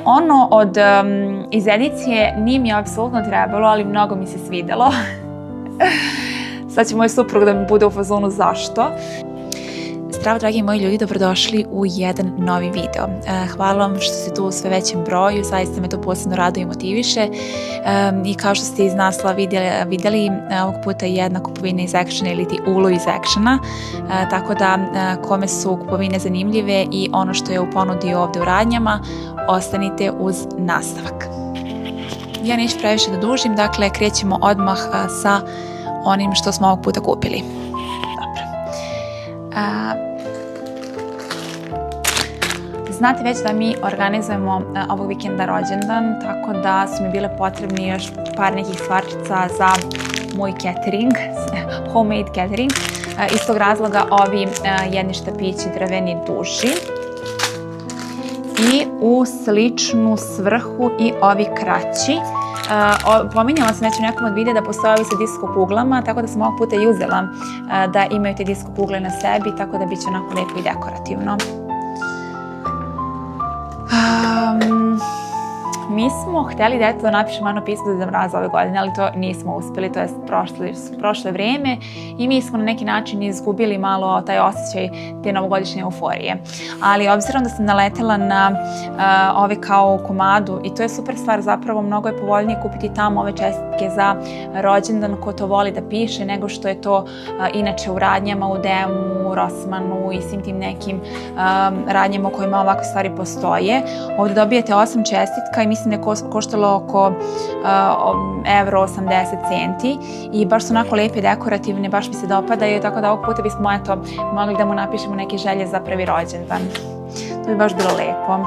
Ono iz edicije nije mi apsolutno trebalo, ali mnogo mi se svidelo. Sad će moj suprug da mi bude u fazonu zašto. Zdravo dragi moji ljudi, dobrodošli u jedan novi video. Hvala vam što ste tu u sve većem broju, zaista me to posebno raduje i motiviše. I kao što ste iz naslova vidjeli, ovog puta je jedna kupovina iz Actiona ili ti ulo iz Actiona. Tako da kome su kupovine zanimljive i ono što je u ponudi ovdje u radnjama, ostanite uz nastavak. Ja neću previše da dužim, dakle krećemo odmah sa onim što smo ovog puta kupili. Dobro. Znate već da mi organizujemo ovog vikenda rođendan, tako da su mi bile potrebni još par nekih stvarčica za moj catering, homemade catering. Iz tog razloga ovi jedni štapići drveni duži i u sličnu svrhu i ovi kraći. Pominjala sam već u nekom od videa da postoje ovi sa disko kuglama, tako da sam ovog puta i uzela da imaju te disko kugle na sebi, tako da bit će onako lijepo i dekorativno. Mi smo htjeli da napišemo jedno pismo za Deda Mraza ove godine, ali to nismo uspjeli, to je prošlo vrijeme i mi smo na neki način izgubili malo taj osjećaj te novogodišnje euforije. Ali obzirom da sam naletela na ove kao komadu i to je super stvar, zapravo mnogo je povoljnije kupiti tamo ove čestitke za rođendan ko to voli da piše nego što je to inače u radnjama, u Demu, Rossmanu i svim tim nekim radnjama u kojima ovakve stvari postoje. Ovdje dobijete 8 čestitka i mislim da je koštalo oko €80 i baš su onako lijepe, dekorativne, baš mi se dopadaju, tako da ovog puta bismo mogli da mu napišemo neke želje za prvi rođendan. To bi baš bilo lijepo.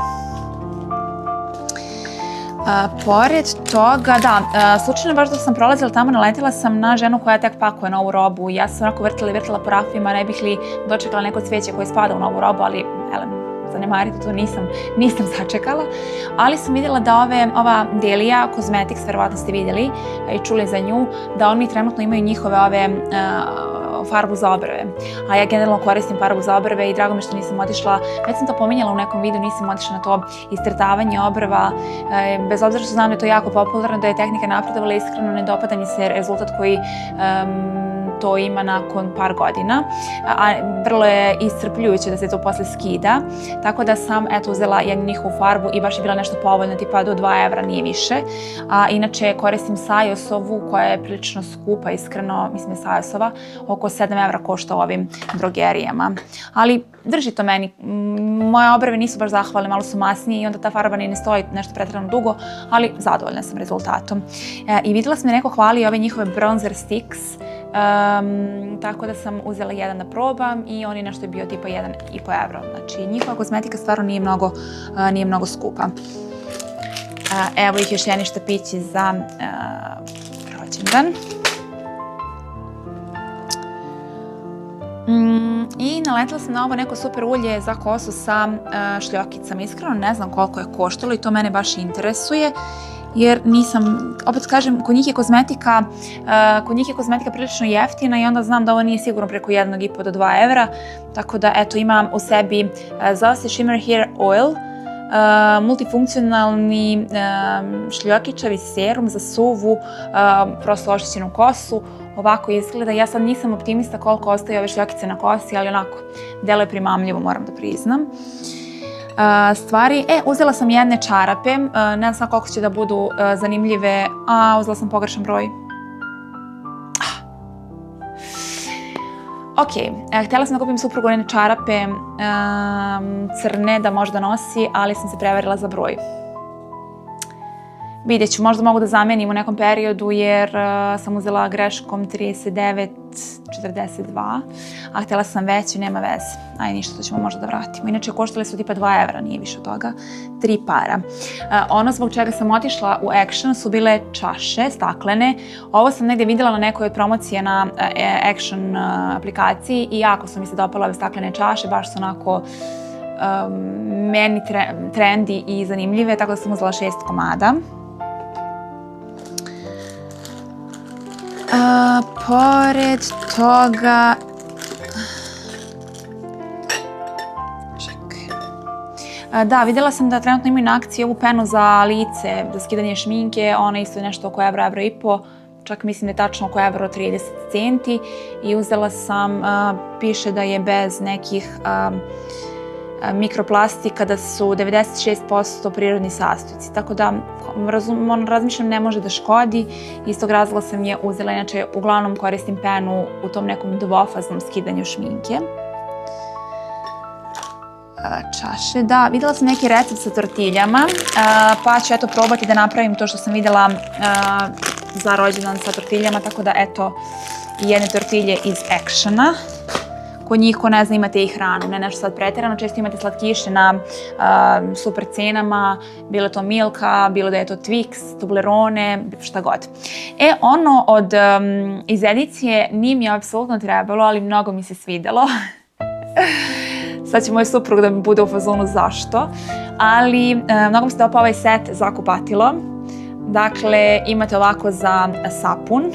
Pored toga, slučajno baš dok sam prolazila tamo, naletila sam na ženu koja tek pakuje novu robu. Ja sam onako vrtila po rafima, ne bih li dočekala neko cvijeće koje spada u novu robu, ali zanemarite, to nisam sačekala. Ali sam vidjela da ova Delia Cosmetics, verovatno ste vidjeli i čuli za nju, da oni trenutno imaju njihove ove farbu za obrve. A ja generalno koristim farbu za obrve i drago mi što nisam otišla, već sam to pominjala u nekom videu, nisam otišla na to iscrtavanje obrva. Bez obzira što znam da je to jako popularno, da je tehnika napredovala, iskreno ne dopada mi se rezultat koji to ima nakon par godina, a vrlo je iscrpljujuće da se to posle skida, tako da sam uzela jednu njihovu farbu i baš je bila nešto povoljno, tipa do €2, nije više. A inače koristim Sajosovu koja je prilično skupa, iskreno, mislim je Sajosova, oko €7 košta u ovim drogerijama. Ali drži to meni, moje obrve nisu baš zahvalne, malo su masnije i onda ta farba ne stoji nešto pretjerano dugo, ali zadovoljna sam rezultatom. I vidjela sam da neko hvali ove njihove bronzer sticks, tako da sam uzela jedan da probam i on je nešto je bio tipa €1,5. Znači njihova kozmetika stvarno nije mnogo skupa. Evo ih još jedni štapići za rođendan. I naletila sam na ovo neko super ulje za kosu sa šljokicama. Iskreno ne znam koliko je koštalo i to mene baš interesuje. Jer nisam, opet kažem, kod njih je kozmetika prilično jeftina i onda znam da ovo nije sigurno preko €1,5 do €2. Tako da eto imam u sebi Zossi Shimmer Hair Oil, multifunkcionalni šljokičavi serum za suvu, prosto očišćenu kosu. Ovako izgleda, ja sad nisam optimista koliko ostaju ove šljokice na kosi, ali onako, delo je primamljivo, moram da priznam. Uzela sam jedne čarape, ne znam koliko će da budu zanimljive, uzela sam pogrešan broj. Ok, htjela sam da kupim suprugu jedne čarape crne da možda nosi, ali sam se prevarila za broj. Vidjet ću, možda mogu da zamenim u nekom periodu jer sam uzela greškom 39,42, a htjela sam veću, nema veze. Ajde, ništa, to ćemo možda da vratimo. Inače, koštale su tipa €2, nije više od toga. 3 para. Ono zbog čega sam otišla u Action su bile čaše, staklene. Ovo sam negdje vidjela na nekoj od promocije na Action aplikaciji i jako su mi se dopale ove staklene čaše, baš su onako meni trendi i zanimljive, tako da sam uzela 6 komada. Pored toga Da, vidjela sam da trenutno imaju na akciji ovu penu za lice, za skidanje šminke, ona isto je nešto oko evro, evro i po, čak mislim da je tačno oko evro 30 centi i uzela sam, piše da je bez nekih mikroplastika, da su 96% prirodni sastojci, tako da razmišljam ne može da škodi, iz tog razloga sam je uzela, inače uglavnom koristim penu u tom nekom dvofaznom skidanju šminke. Čaše, da, vidjela sam neki recept sa tortiljama, pa ću eto probati da napravim to što sam vidjela za rođendan sa tortiljama, tako da eto jedne tortilje iz Actiona. Kod njih, ko ne zna, imate i hranu, ne nešto sad pretjerano, često imate slatkiše na super cenama, bilo to Milka, bilo da je to Twix, Toblerone, šta god. Ono iz edicije nije mi apsolutno trebalo, ali mnogo mi se svidjelo. Sad će moj suprug da mi bude u fazonu zašto, ali mnogo mi se dopao ovaj set za kupatilo. Dakle, imate ovako za sapun,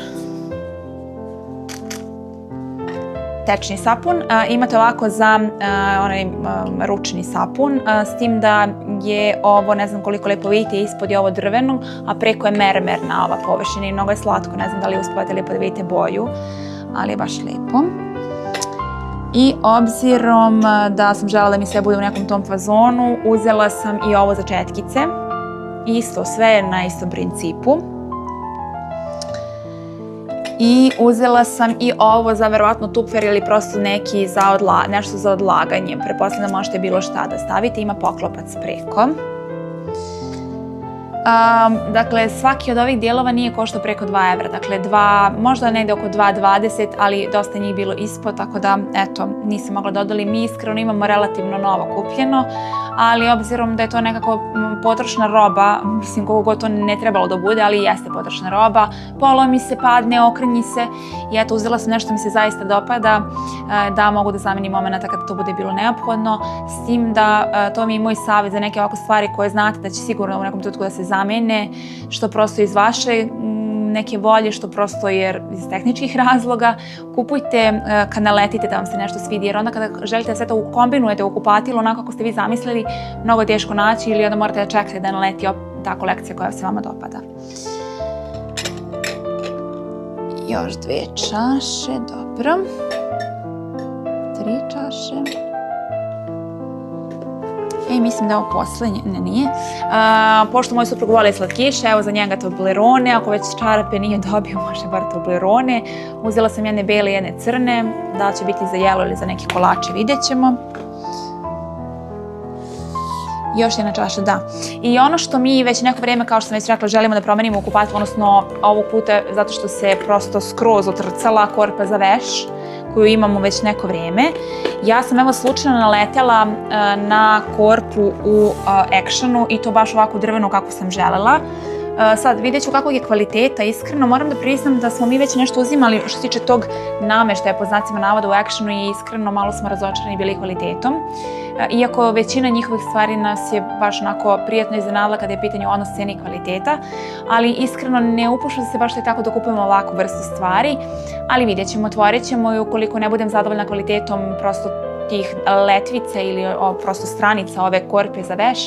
tečni sapun, imate ovako za onaj ručni sapun, s tim da je ovo, ne znam koliko lepo vidite, ispod je ovo drveno, a preko je mermerna ova površina i mnogo je slatko, ne znam da li uspavate lijepo da vidite boju, ali je baš lijepo. I obzirom da sam želela da mi sve bude u nekom tom fazonu, uzela sam i ovo za četkice. Isto, sve je na istom principu. I uzela sam i ovo za verovatno tupfer ili prosto neki nešto za odlaganje. Pretpostavljam da možete bilo šta da stavite, ima poklopac preko. Dakle, svaki od ovih dijelova nije koštao preko 2 evra, dakle možda negde oko 2,20, ali dosta njih bilo ispod, tako da, eto, nisam mogla dodali. Mi iskreno imamo relativno novo kupljeno, ali obzirom da je to nekako potrošna roba, mislim koliko god to ne trebalo da bude, ali jeste potrošna roba, polomi se, padne, okrenji se i eto, uzela sam nešto mi se zaista dopada, da mogu da zamenim momenta kada to bude bilo neophodno, s tim da to mi je moj savjet za neke ovako stvari koje znate da će sigurno u nekom trenutku da se zamene, što prosto iz vaše neke volje, što prosto jer iz tehničkih razloga, kupujte kad naletite da vam se nešto svidi, jer onda kada želite da sve to kombinujete u kupatilu onako kako ste vi zamislili, mnogo je teško naći ili onda morate da čekate da naleti ta kolekcija koja se vama dopada. Još 2 čaše, dobro. 3 čaše. Mislim da je ovo poslednje, ne nije. Pošto moj suprug voli slatkiše, evo za njega Toblerone, ako već čarape nije dobio, može bar Toblerone. Uzela sam jedne bele i jedne crne, da li će biti za jelo ili za neke kolače, vidjet ćemo. Još jedna čaša, da. I ono što mi već neko vrijeme, kao što sam već rekla, želimo da promenimo u kupatilu, odnosno ovog puta zato što se prosto skroz otrcala korpa za veš, koju imamo već neko vrijeme. Ja sam evo slučajno naletela na korpu u Actionu i to baš ovako drvenu kako sam želela. Sad vidjet ću kakvog je kvaliteta, iskreno moram da priznam da smo mi već nešto uzimali što se tiče tog nameštaja po znacima navoda u Actionu i iskreno malo smo razočarani bili kvalitetom. Iako većina njihovih stvari nas je baš onako prijatno iznenadila kada je pitanje odnos cene i kvaliteta, ali iskreno ne upuštam se baš tako da kupujemo ovakvu vrstu stvari, ali vidjet ćemo, otvorit ćemo i ukoliko ne budem zadovoljna kvalitetom prosto tih letvica ili prosto stranica ove korpe za veš,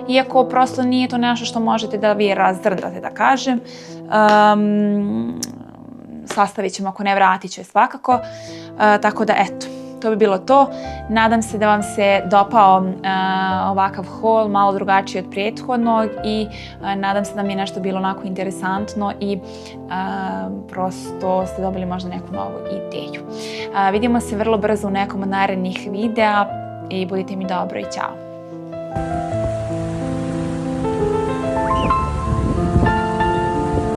iako prosto nije to nešto što možete da vi razdrdrate, da kažem. Sastavit ćemo, ako ne vratit ću je svakako, tako da eto. To bi bilo to. Nadam se da vam se dopao ovakav haul, malo drugačiji od prethodnog i nadam se da mi je nešto bilo onako interesantno i prosto ste dobili možda neku novu ideju. Vidimo se vrlo brzo u nekom od narednih videa i budite mi dobro i ćao!